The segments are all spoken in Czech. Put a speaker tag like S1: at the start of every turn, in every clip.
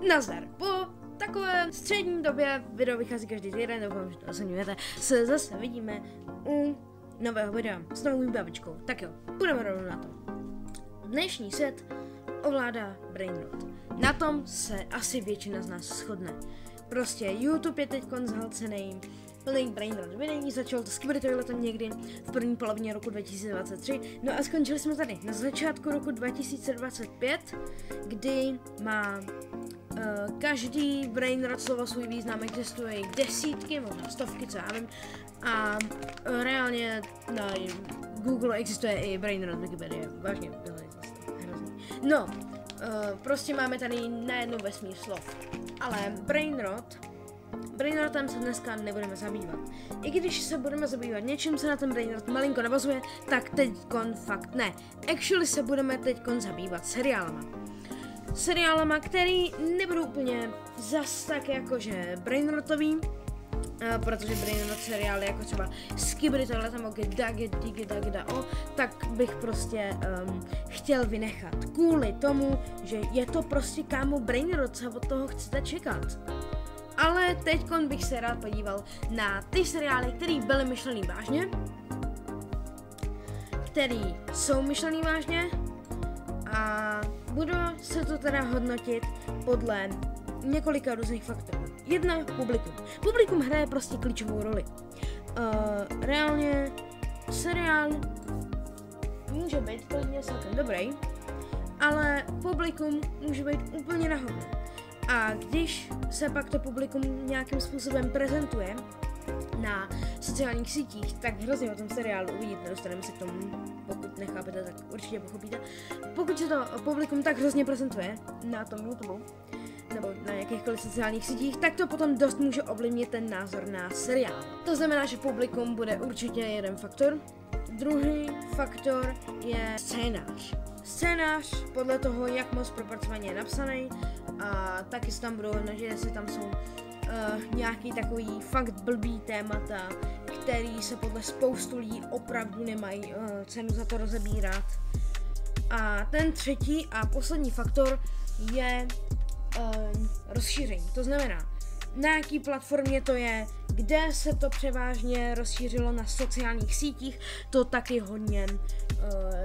S1: Nazdar, po takové střední době, video vychází každý týden, doufám, že to oceňujete, se zase vidíme u nového videa s novou babičkou. Tak jo, půjdeme rovnou na to. Dnešní set ovládá Brainrot. Na tom se asi většina z nás shodne. Prostě YouTube je teďkon zhalcený, plný Brainrot videí, začalo to s kybertoiletem někdy v první polovině roku 2023, no a skončili jsme tady na začátku roku 2025, kdy má každý Brainrot slovo svůj význam, existuje jich desítky, možná stovky, co já vím, a reálně na Google existuje i Brainrot Wikipedia, vážně, bylo to hrozný. No, prostě máme tady najednou vesmír slov, ale Brainrotem se dneska nebudeme zabývat. I když se budeme zabývat něčím, se na ten Brainrot malinko navazuje, tak teďkon fakt ne. Actually se budeme teďkon zabývat seriálama, který nebudou úplně zas tak jakože Brainrotový, protože Brainrot seriály jako třeba Skibidi tohle tam Dagda, tak bych prostě chtěl vynechat. Kvůli tomu, že je to prostě kámo Brainrot, co od toho chcete čekat. Ale teďkon bych se rád podíval na ty seriály, které byly myšlený vážně, který jsou myšlený vážně a budu se to teda hodnotit podle několika různých faktorů. Jedna, publikum. Publikum hraje prostě klíčovou roli. Reálně seriál může být klidně celkem dobrý, ale publikum může být úplně na hovno. A když se pak to publikum nějakým způsobem prezentuje na sociálních sítích, tak hrozně o tom seriálu uvidíte, dostaneme se k tomu, pokud nechápete, tak určitě pochopíte. Pokud se to publikum tak hrozně prezentuje na tom YouTube, nebo na jakýchkoliv sociálních sítích, tak to potom dost může ovlivnit ten názor na seriál. To znamená, že publikum bude určitě jeden faktor. Druhý faktor je scénář. Scénář podle toho, jak moc propracovaně je napsaný, a taky se tam budou hodnotit, jestli tam jsou nějaký takový fakt blbý témata, který se podle spoustu lidí opravdu nemají cenu za to rozebírat. A ten třetí a poslední faktor je rozšíření. To znamená, na jaký platformě to je, kde se to převážně rozšířilo na sociálních sítích, to taky hodně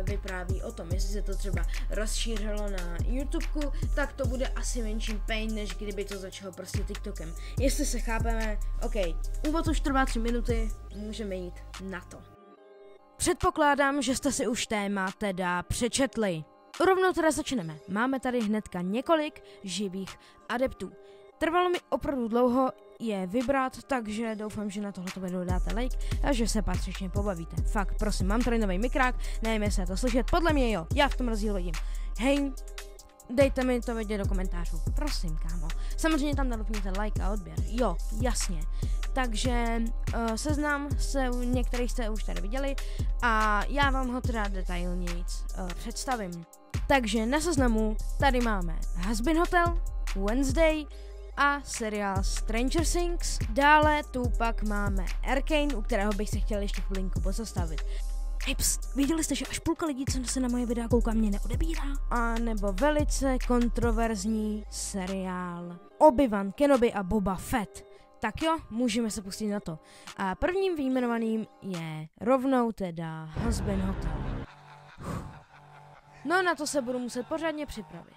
S1: vypráví o tom. Jestli se to třeba rozšířilo na YouTubeku, tak to bude asi menší pain, než kdyby to začalo prostě TikTokem. Jestli se chápeme, OK, úvod už trvá 3 minuty, můžeme jít na to. Předpokládám, že jste si už téma teda přečetli. Rovnou teda začneme. Máme tady hnedka několik živých adeptů. Trvalo mi opravdu dlouho je vybrat, takže doufám, že na tohleto video dáte like a že se patřičně pobavíte. Fakt, prosím, mám tady nový mikrák, nevím, jestli je to slyšet, podle mě jo, já v tom rozdíl vidím. Hej, dejte mi to vědět do komentářů, prosím, kámo. Samozřejmě tam nalupněte like a odběr, jo, jasně. Takže seznam se některých jste už tady viděli a já vám ho teda detailnějc představím. Takže na seznamu tady máme Hazbin Hotel, Wednesday a seriál Stranger Things. Dále tu pak máme Arcane, u kterého bych se chtěl ještě chvilinku pozastavit. Hej, viděli jste, že až půlka lidí, co se na moje videa kouká, mě neodebírá? A nebo velice kontroverzní seriál Obi-Wan Kenobi a Boba Fett. Tak jo, můžeme se pustit na to. A prvním vyjmenovaným je rovnou teda Hazbin Hotel. No na to se budu muset pořádně připravit.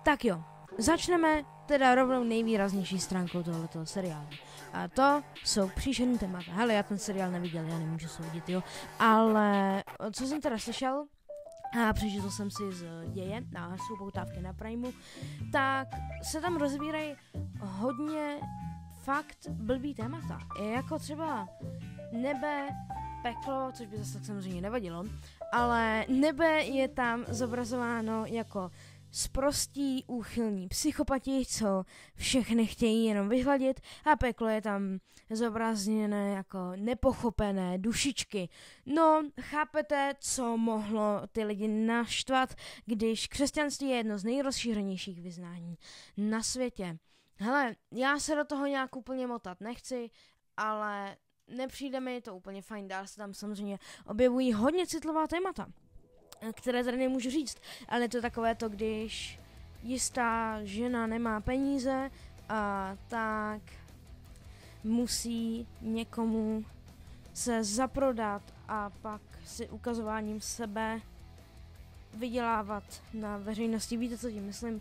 S1: Tak jo, začneme teda rovnou nejvýraznější stránkou tohoto seriálu. A to jsou příšerný témata. Hele, já ten seriál neviděl, já nemůžu soudit, jo. Ale co jsem teda slyšel, a přečetl jsem si z děje, a jsou poutávky na Primeu, tak se tam rozbírají hodně fakt blbý témata. Je jako třeba nebe, peklo, což by zase tak samozřejmě nevadilo, ale nebe je tam zobrazováno jako sprostí, úchylní psychopati, co všechny chtějí jenom vyhladit, a peklo je tam zobrazněné jako nepochopené dušičky. No, chápete, co mohlo ty lidi naštvat, když křesťanství je jedno z nejrozšířenějších vyznání na světě. Hele, já se do toho nějak úplně motat nechci, ale nepřijde mi to úplně fajn, dál se tam samozřejmě objevují hodně citlivá témata, které tady nemůžu říct, ale je to takové to, když jistá žena nemá peníze a tak musí někomu se zaprodat a pak si ukazováním sebe vydělávat na veřejnosti. Víte, co tím myslím?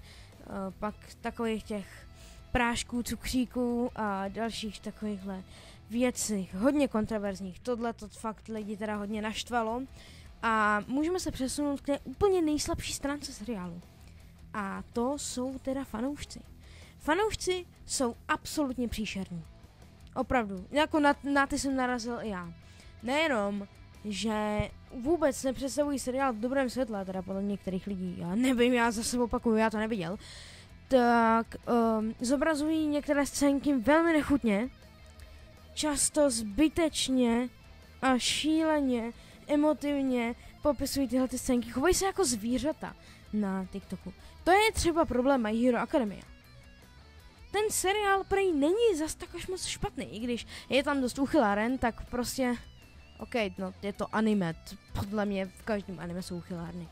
S1: Pak takových těch prášků, cukříků a dalších takovýchhle věcí, hodně kontroverzních. Tohle to fakt lidi teda hodně naštvalo. A můžeme se přesunout k té úplně nejslabší stránce seriálu. A to jsou teda fanoušci. Fanoušci jsou absolutně příšerní. Opravdu. Jako na ty jsem narazil i já. Nejenom, že vůbec nepředstavují seriál v dobrém světle, teda podle některých lidí. Já nevím, já zase opakuju, já to neviděl. Tak zobrazují některé scénky velmi nechutně, často zbytečně a šíleně, emotivně popisují tyhle ty scénky. Chovají se jako zvířata na TikToku. To je třeba problém My Hero Academia. Ten seriál prej není zas tak až moc špatný, i když je tam dost uchyláren, tak prostě OK, no, je to anime, podle mě v každém anime jsou uchylárny.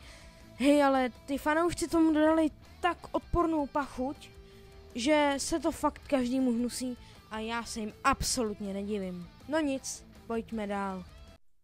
S1: Hej, ale ty fanoušci tomu dodali tak odpornou pachuť, že se to fakt každému hnusí a já se jim absolutně nedivím. No nic, pojďme dál.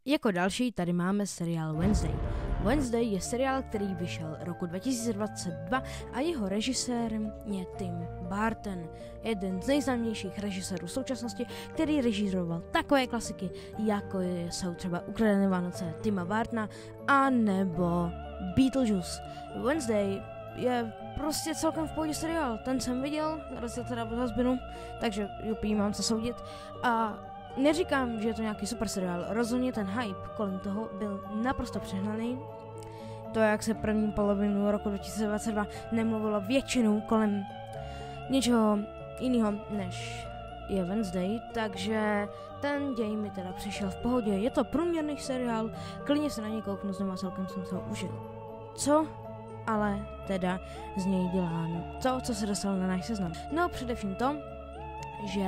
S1: Jako další tady máme seriál Wednesday. Wednesday je seriál, který vyšel roku 2022 a jeho režisérem je Tim Burton, jeden z nejznámějších režisérů současnosti, který režíroval takové klasiky, jako jsou třeba Ukradené Vánoce Tima Burtona a nebo Beetlejuice. Wednesday je prostě celkem v pohodě seriál, ten jsem viděl, narazil teda po zazbinu, takže jupí, mám co soudit a neříkám, že je to nějaký super seriál, rozhodně ten hype kolem toho byl naprosto přehnaný. To, jak se první polovinu roku 2022 nemluvilo většinou kolem něčeho jiného, než je Wednesday, takže ten děj mi teda přišel v pohodě. Je to průměrný seriál, klidně se na něj kouknu znovu, celkem jsem se ho užil. Co ale teda z něj dělá to, co se dostalo na náš seznam? No především to, že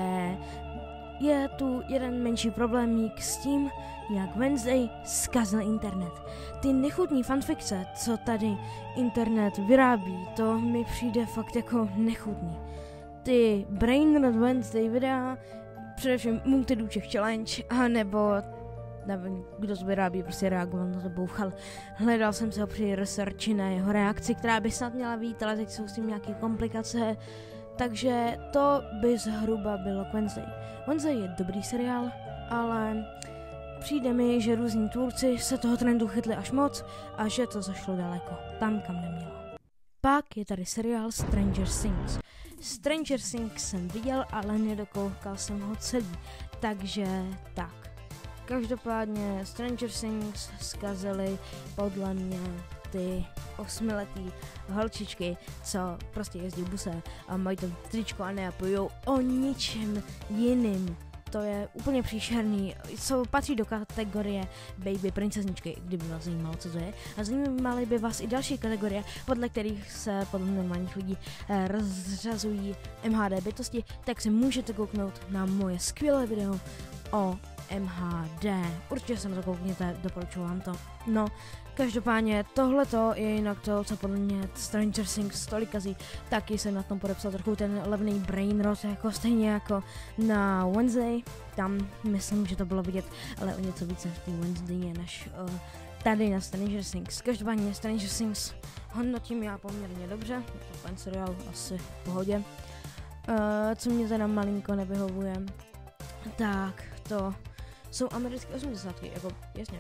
S1: je tu jeden menší problémík s tím, jak Wednesday zkazil internet. Ty nechutní fanfikce, co tady internet vyrábí, to mi přijde fakt jako nechutný. Ty Brainrot Wednesday videa, především Multiduček Challenge, anebo nevím, kdo to vyrábí, prostě reagoval na to bouchal. Hledal jsem se ho při researchi na jeho reakci, která by snad měla být, ale teď jsou s tím nějaké komplikace. Takže to by zhruba bylo k Wednesday. Wednesday je dobrý seriál, ale přijde mi, že různí tvůrci se toho trendu chytli až moc a že to zašlo daleko, tam kam nemělo. Pak je tady seriál Stranger Things. Stranger Things jsem viděl, ale nedokoukal jsem ho celý, takže tak. Každopádně Stranger Things zkazili podle mě ty 8letý holčičky, co prostě jezdí v buse a mají tam tričko a neapojou o ničem jiným. To je úplně příšerný, co patří do kategorie baby princezničky, kdyby vás zajímalo, co to je. A zajímaly by vás i další kategorie, podle kterých se podle normálních lidí rozřazují MHD bytosti, tak se můžete kouknout na moje skvělé video o MHD. Určitě se na to koukněte, doporučuji vám to. No, každopádně tohleto je jinak to, co podle mě Stranger Things tolik kazí. Taky jsem na tom podepsal trochu ten levný brainrot, jako stejně jako na Wednesday. Tam myslím, že to bylo vidět, ale o něco více v té Wednesday než tady na Stranger Things. Každopádně Stranger Things hodnotím já poměrně dobře, je to ten seriál asi v pohodě. Co mě teda malinko nevyhovuje, tak to jsou americké 80, jako jasně,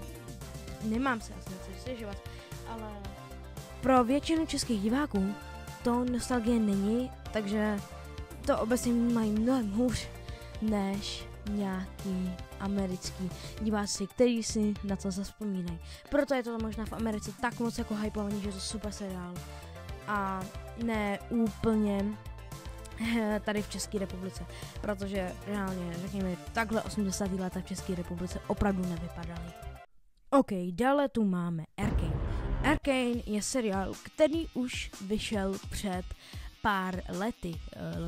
S1: nemám se asi něco stěžovat, ale pro většinu českých diváků to nostalgie není, takže to obecně mají mnohem hůř než nějaký americký diváci, který si na to zavzpomínají. Proto je to možná v Americe tak moc jako hypovaný, že je to super seriál a ne úplně tady v České republice, protože reálně, řekněme, takhle 80. léta v České republice opravdu nevypadaly. OK, dále tu máme Arcane. Arcane je seriál, který už vyšel před pár lety,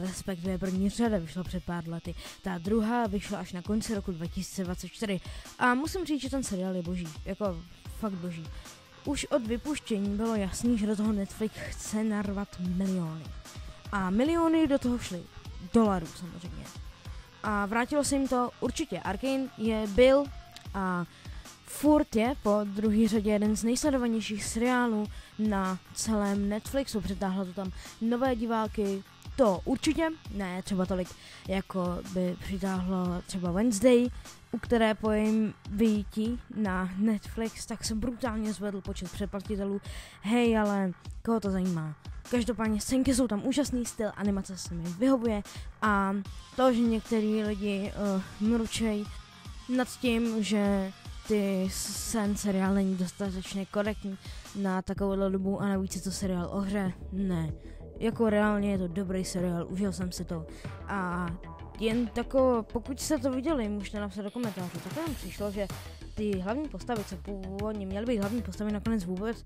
S1: respektive první řada vyšla před pár lety, ta druhá vyšla až na konci roku 2024 a musím říct, že ten seriál je boží, jako fakt boží. už od vypuštění bylo jasný, že do toho Netflix chce narvat miliony. A miliony do toho šly. Dolarů samozřejmě. A vrátilo se jim to určitě. Arcane byl a furt je po druhé řadě jeden z nejsledovanějších seriálů na celém Netflixu. Přitáhlo to tam nové diváky, to určitě, ne třeba tolik, jako by přitáhlo třeba Wednesday, u které po jejím vyjítí na Netflix, tak se brutálně zvedl počet předplatitelů. Hej, ale koho to zajímá? Každopádně scénky jsou tam úžasný, styl animace se mi vyhovuje a to, že některý lidi mručej nad tím, že ten seriál není dostatečně korektní na takovou dobu a navíc je to seriál o hře, ne. Jako reálně je to dobrý seriál, užil jsem si to a jen pokud jste to viděli, můžete napsat do komentářů, tak nám přišlo, že ty hlavní postavy, co původně měly být hlavní postavy, nakonec vůbec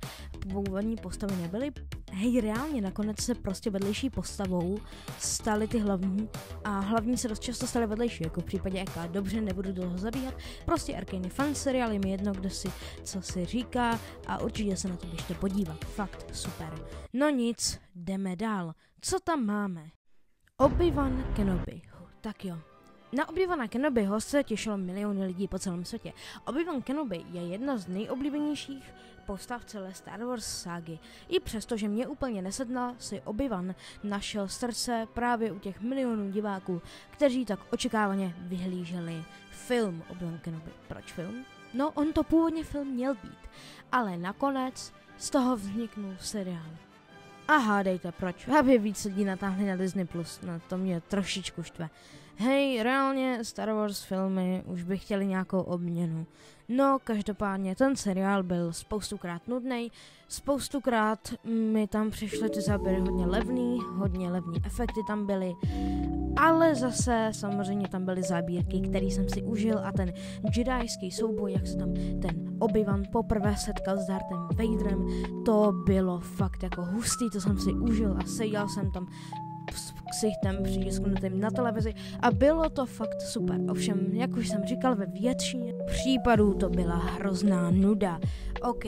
S1: původní postavy nebyly. Hej, reálně nakonec se prostě vedlejší postavou staly ty hlavní a hlavní se dost často staly vedlejší, jako v případě Eka. Dobře, nebudu do toho zabíhat, prostě Arcane je fan seriál, je mi jedno, co si říká a určitě se na to běžte podívat, fakt super. No nic, jdeme dál. Co tam máme? Obi-Wan Kenobi. Tak jo. Na Obi-Wana Kenobiho se těšilo miliony lidí po celém světě. Obi-Wan Kenobi je jedna z nejoblíbenějších postav celé Star Wars ságy. I přesto, že mě úplně nesedla, si Obi-Wan našel srdce právě u těch milionů diváků, kteří tak očekávaně vyhlíželi film Obi-Wan Kenobi. Proč film? No, on to původně film měl být, ale nakonec z toho vzniknul seriál. A hádejte proč, aby víc lidí natáhli na Disney+, no to mě trošičku štve. Hej, reálně Star Wars filmy už by chtěli nějakou obměnu. No, každopádně ten seriál byl spoustukrát nudnej, spoustukrát mi tam přišly ty záběry hodně levný efekty tam byly, ale zase samozřejmě tam byly zábírky, které jsem si užil a ten jedajský souboj, jak se tam ten Obi-Wan poprvé setkal s Darthem Vaderem, to bylo fakt jako hustý, to jsem si užil a seděl jsem tam s ksichtem přistisknutým na televizi a bylo to fakt super. Ovšem, jak už jsem říkal, ve většině případů to byla hrozná nuda. OK,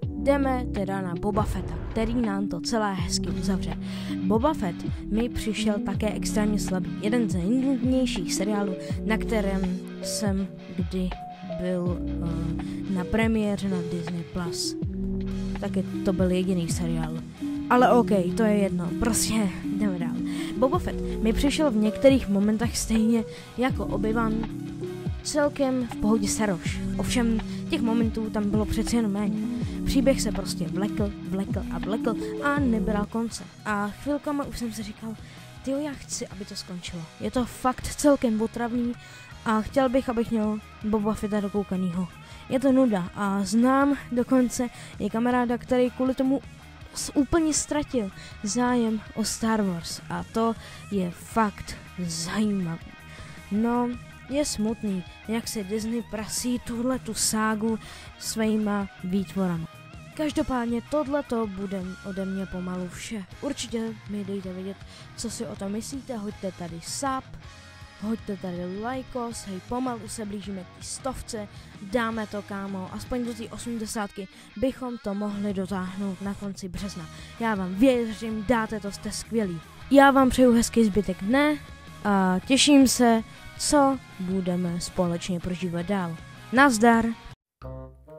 S1: jdeme teda na Boba Fetta, který nám to celé hezky uzavře. Boba Fett mi přišel také extrémně slabý. Jeden z nejnudnějších seriálů, na kterém jsem kdy byl na premiéře na Disney+. Taky to byl jediný seriál. Ale OK, to je jedno, prostě jdeme dál. Boba Fett mi přišel v některých momentech stejně jako Obi-Wan celkem v pohodě Saroš. Ovšem těch momentů tam bylo přeci jen méně. Příběh se prostě vlekl a nebral konce. A chvilkama už jsem si říkal, tyjo, já chci, aby to skončilo. Je to fakt celkem otravný a chtěl bych, abych měl Boba Fetta dokoukanýho. Je to nuda a znám dokonce i kamaráda, který kvůli tomu úplně ztratil zájem o Star Wars a to je fakt zajímavý. No, je smutný, jak se Disney prasí tuhletu ságu svýma výtvorama. Každopádně tohleto bude ode mě pomalu vše. Určitě mi dejte vědět, co si o tom myslíte, hoďte tady sub, hoďte tady lajkos, hej, pomalu se blížíme k 100, dáme to, kámo, aspoň do té 80 bychom to mohli dotáhnout na konci března. Já vám věřím, dáte to, jste skvělí. Já vám přeju hezký zbytek dne a těším se, co budeme společně prožívat dál. Nazdar!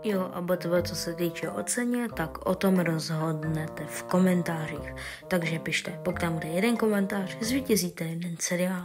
S1: Jo, a botové, co se týče oceně, tak o tom rozhodnete v komentářích. Takže pište, pokud tam bude jeden komentář, zvítězíte jeden seriál.